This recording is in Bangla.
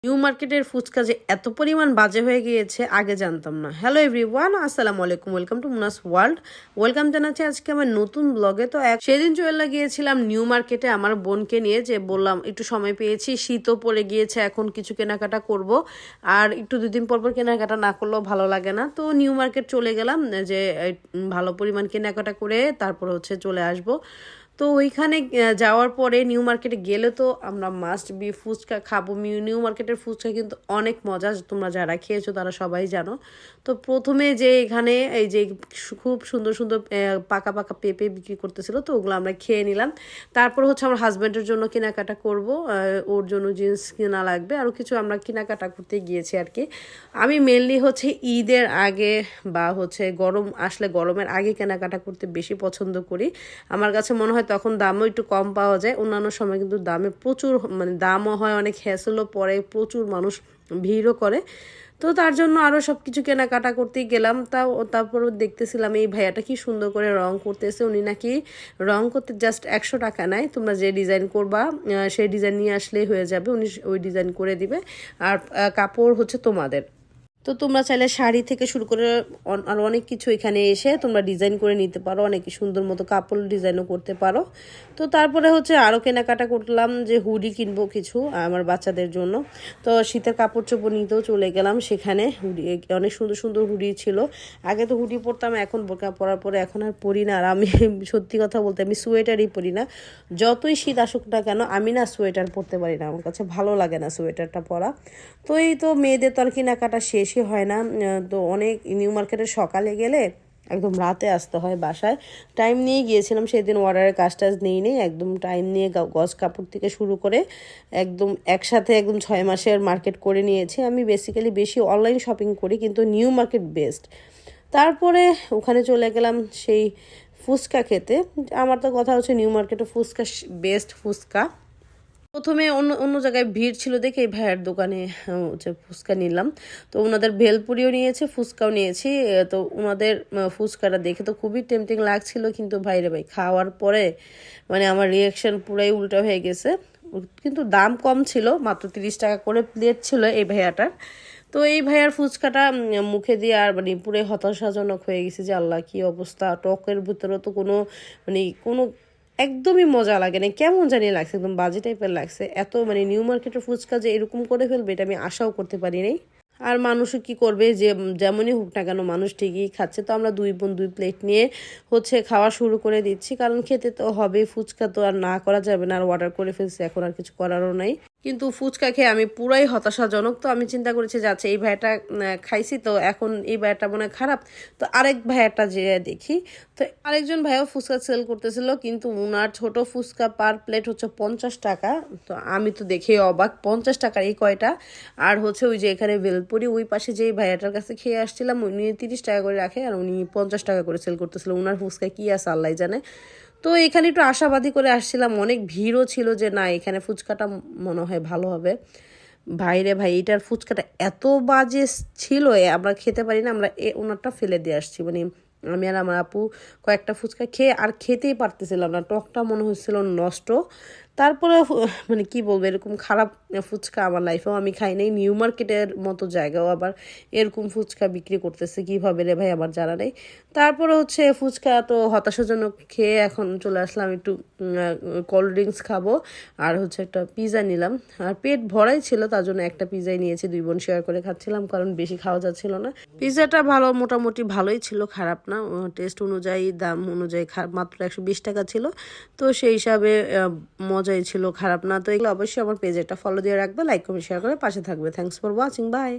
নিউ মার্কেটের ফুচকা যে এত পরিমাণ বাজে হয়ে গিয়েছে আগে জানতাম না। হ্যালো এভরিওয়ান, আসসালামু আলাইকুম, ওয়েলকাম টু মুনাস ওয়ার্ল্ড। ওয়েলকাম জানাচ্ছি আজকে আমার নতুন ব্লগে। তো সেদিন চলে গিয়েছিলাম নিউ মার্কেটে আমার বোনকে নিয়ে, যে বললাম একটু সময় পেয়েছি, শীতও পড়ে গিয়েছে, এখন কিছু কেনাকাটা করব, আর একটু দুদিন পর পর কেনাকাটা না করলেও ভালো লাগে না। তো নিউ মার্কেট চলে গেলাম, যে ভালো পরিমাণ কেনাকাটা করে তারপর চলে আসব। তো ওইখানে যাওয়ার পরে নিউ মার্কেটে গেলে তো আমরা মাস্ট বি ফুচকা খাবো। নিউ মার্কেটের ফুচকা কিন্তু অনেক মজা, তোমরা যারা খেয়েছো তারা সবাই জানো। তো প্রথমে যে এখানে এই যে খুব সুন্দর সুন্দর পাকা পাকা পেঁপে বিক্রি করতেছিল, তো ওগুলো আমরা খেয়ে নিলাম। তারপর আমার হাজব্যান্ডের জন্য কেনাকাটা করব, ওর জন্য জিন্স কেনা লাগবে, আরও কিছু আমরা কেনাকাটা করতে গিয়েছি আর কি। আমি মেনলি ঈদের আগে বা গরম আসলে গরমের আগে কেনাকাটা করতে বেশি পছন্দ করি। আমার কাছে মনে হয় তখন দামও একটু কম পাওয়া যায়। অন্যান্য সময় কিন্তু দামে প্রচুর, দামও হয় অনেক, হ্যাসেলও পড়ে, প্রচুর মানুষ ভিড়ও করে। তো তার জন্য আরও সব কিছু কেনাকাটা করতেই গেলাম। তারপর দেখতেছিলাম এই ভাইয়াটা কি সুন্দর করে রং করতেছে। উনি নাকি রং করতে জাস্ট 100 টাকা নেয়, তোমরা যে ডিজাইন করবা সেই ডিজাইন নিয়ে আসলেই হয়ে যাবে, উনি ওই ডিজাইন করে দিবে, আর কাপড় তোমাদের। তো তোমরা চাইলে শাড়ি থেকে শুরু করে আরও অনেক কিছু এখানে এসে তোমরা ডিজাইন করে নিতে পারো, অনেক সুন্দর মতো কাপড় ডিজাইনও করতে পারো। তো তারপরে আরও কেনাকাটা করলাম, যে হুডি কিনবো কিছু আমার বাচ্চাদের জন্য। তো শীতের কাপড় চোপড় নিতেও চলে গেলাম সেখানে। হুডি অনেক সুন্দর সুন্দর হুডি ছিল। আগে তো হুডি পরতাম, এখন বোরকা পরার পরে এখন আর পরি না। আর আমি সত্যি কথা বলতে আমি সোয়েটারই পরি না, যতই শীত আসুক না কেন আমি না সোয়েটার পরতে পারি না, আমার কাছে ভালো লাগে না সোয়েটারটা পরা। তো এই তো মেয়েদের তো আর কেনাকাটা শেষই হয় না। তো অনেক নিউ মার্কেটে সকালে গেলে একদম রাতে আসতে হয় বাসায়। টাইম নিয়ে গিয়েছিলাম সেদিন, অর্ডারের কাজ টাজ নেই, একদম টাইম নিয়ে গজ কাপড় থেকে শুরু করে একদম একসাথে 6 মাসের মার্কেট করে নিয়েছি। আমি বেসিক্যালি বেশি অনলাইন শপিং করি, কিন্তু নিউ মার্কেট বেস্ট। তারপরে ওখানে চলে গেলাম সেই ফুচকা খেতে। আমার তো কথা নিউ মার্কেটে ফুচকা বেস্ট ফুচকা। প্রথমে অন্য অন্য জায়গায় ভিড় ছিল দেখে এই ভাইয়ের দোকানে ফুচকা নিলাম। তো ওনাদের ভেলপুরিও নিয়েছে, ফুচকাও নিয়েছি। তো ওনাদের ফুচকাটা দেখে তো খুবই টেম্পটিং লাগছিল, কিন্তু ভাইরে ভাই খাওয়ার পরে আমার রিয়াকশন পুরাই উল্টা হয়ে গেছে। কিন্তু দাম কম ছিল, মাত্র 30 টাকা করে প্লেট ছিল এই ভাইয়াটার। তো এই ভাইয়ার ফুচকাটা মুখে দিয়ে আর পুরো হতাশাজনক হয়ে গেছে, যে আল্লাহ কি অবস্থা। টকের ভিতরে তো কোনো একদমই মজা লাগে না, কেমন জানি লাগছে, একদম বাজে টাইপের লাগছে। এত নিউ মার্কেটের ফুচকা যে এরকম করে ফেলবে এটা আমি আশাও করতে পারি নাই। আর মানুষও কি করবে, যে যেমনই হোক না কেন মানুষ ঠিকই খাচ্ছে। তো আমরা 2 বোন 2 প্লেট নিয়ে খাওয়া শুরু করে দিচ্ছি, কারণ খেতে তো হবে, ফুচকা তো আর না করা যাবে না। আর অর্ডার করে ফেলছি, এখন আর কিছু করারও নাই। কিন্তু ফুচকা খেয়ে আমি পুরাই হতাশাজনক। তো আমি চিন্তা করেছি যাচ্ছে এই ভাইয়াটা খাইছি, তো এখন এই ভাইয়াটা মনে হয় খারাপ, তো আরেক ভাইয়াটা যে দেখি। তো আরেকজন ভাইয়াও ফুচকা সেল করতেছিল, কিন্তু উনার ছোট ফুচকা পার প্লেট 50 টাকা। তো আমি তো দেখে অবাক, 50 টাকার এই কয়টা। আর ওই যে এখানে ভেলপুরি ওই পাশে যে ভাইয়াটার কাছে খেয়ে আসছিলাম, উনি 30 টাকা করে রাখে, আর উনি 50 টাকা করে সেল করতেছিল। উনার ফুচকা কি আছে আল্লাহ জানে। তো এখানে একটু আশাবাদী করে আসছিলাম, অনেক ভিড়ও ছিল, যে না এখানে ফুচকাটা মনে হয় ভালো হবে। ভাইরে ভাই, এটার ফুচকাটা এত বাজে ছিল, আমরা খেতে পারি না, আমরা ওনারটা ফেলে দিয়ে আসছি। আমি আর আমার আপু কয়েকটা ফুচকা খেয়ে আর খেতেই পারতেছিলাম না, টকটা মনে হচ্ছিল নষ্ট। তারপরে কি বলবো, এরকম খারাপ ফুচকা আমার লাইফেও আমি খাই নাই। নিউ মার্কেটের মতো জায়গাও আবার এরকম ফুচকা বিক্রি করতেছে কিভাবে রে ভাই, আমার জানা নেই। তারপরে ফুচকা তো হতাশাজনক খেয়ে এখন চলে আসলাম একটু কোল্ড ড্রিঙ্কস খাবো, আর একটা পিৎজা নিলাম। আর পেট ভরাই ছিল, তার জন্য একটা পিৎজাই নিয়েছি, 2 বোন শেয়ার করে খাচ্ছিলাম, কারণ বেশি খাওয়া যাচ্ছিল না। পিৎজাটা ভালো, মোটামুটি ভালোই ছিল, খারাপ না। টেস্ট অনুযায়ী, দাম অনুযায়ী মাত্র 120 টাকা ছিল। তো সেই হিসাবে মজাই ছিল, খারাপ না। তো এগুলো অবশ্যই আমার পেজে একটা ফলো দিয়ে রাখবে, লাইক কমেন্ট শেয়ার করে পাশে থাকবে। Thanks for watching, by.